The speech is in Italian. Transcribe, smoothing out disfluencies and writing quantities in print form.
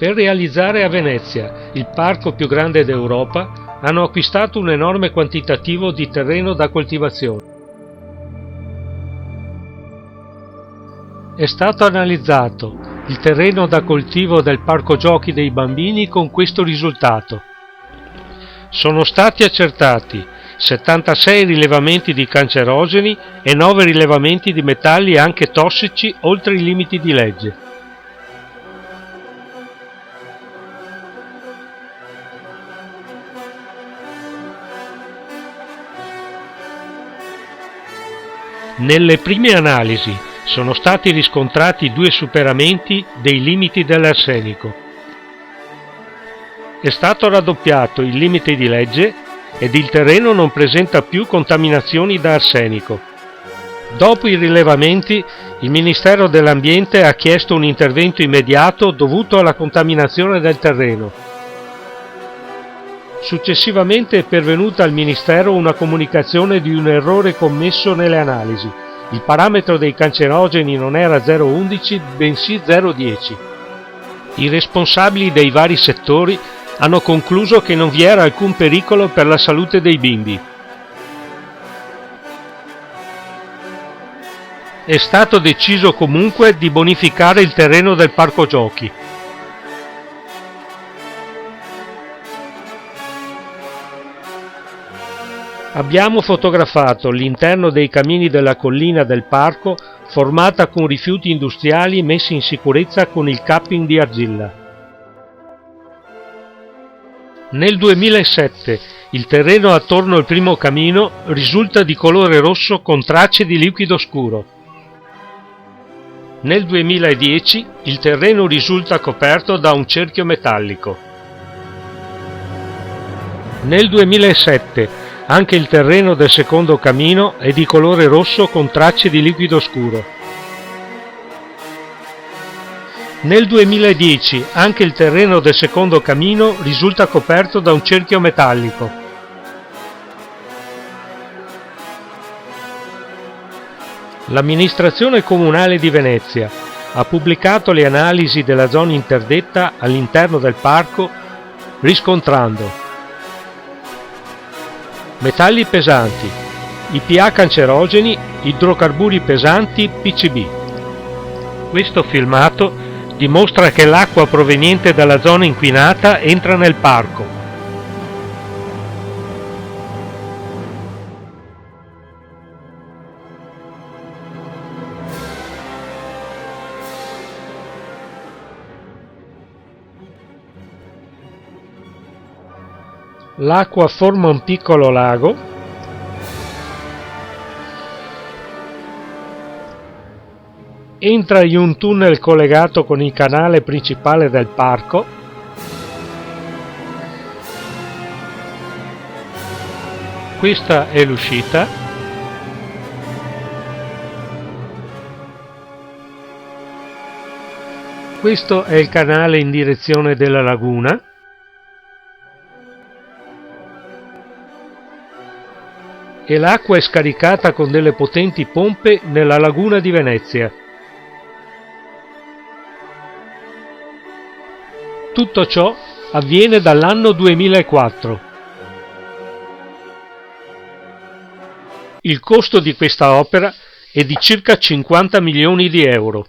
Per realizzare a Venezia il parco più grande d'Europa hanno acquistato un enorme quantitativo di terreno da coltivazione. È stato analizzato il terreno da coltivo del parco giochi dei bambini con questo risultato. Sono stati accertati 76 rilevamenti di cancerogeni e 9 rilevamenti di metalli anche tossici oltre i limiti di legge. Nelle prime analisi sono stati riscontrati 2 superamenti dei limiti dell'arsenico. È stato raddoppiato il limite di legge ed il terreno non presenta più contaminazioni da arsenico. Dopo i rilevamenti, il Ministero dell'Ambiente ha chiesto un intervento immediato dovuto alla contaminazione del terreno. Successivamente è pervenuta al Ministero una comunicazione di un errore commesso nelle analisi. Il parametro dei cancerogeni non era 0,11 bensì 0,10. I responsabili dei vari settori hanno concluso che non vi era alcun pericolo per la salute dei bimbi. È stato deciso comunque di bonificare il terreno del parco giochi. Abbiamo fotografato l'interno dei camini della collina del parco formata con rifiuti industriali messi in sicurezza con il capping di argilla. Nel 2007 il terreno attorno al primo camino risulta di colore rosso con tracce di liquido scuro. Nel 2010 il terreno risulta coperto da un cerchio metallico. Nel 2007 anche il terreno del secondo camino è di colore rosso con tracce di liquido scuro. Nel 2010 anche il terreno del secondo camino risulta coperto da un cerchio metallico. L'amministrazione comunale di Venezia ha pubblicato le analisi della zona interdetta all'interno del parco riscontrando metalli pesanti, IPA cancerogeni, idrocarburi pesanti, PCB. Questo filmato dimostra che l'acqua proveniente dalla zona inquinata entra nel parco. L'acqua forma un piccolo lago entra in un tunnel collegato con il canale principale del parco questa è l'uscita questo è il canale in direzione della laguna. E l'acqua è scaricata con delle potenti pompe nella laguna di Venezia. Tutto ciò avviene dall'anno 2004. Il costo di questa opera è di circa 50 milioni di euro.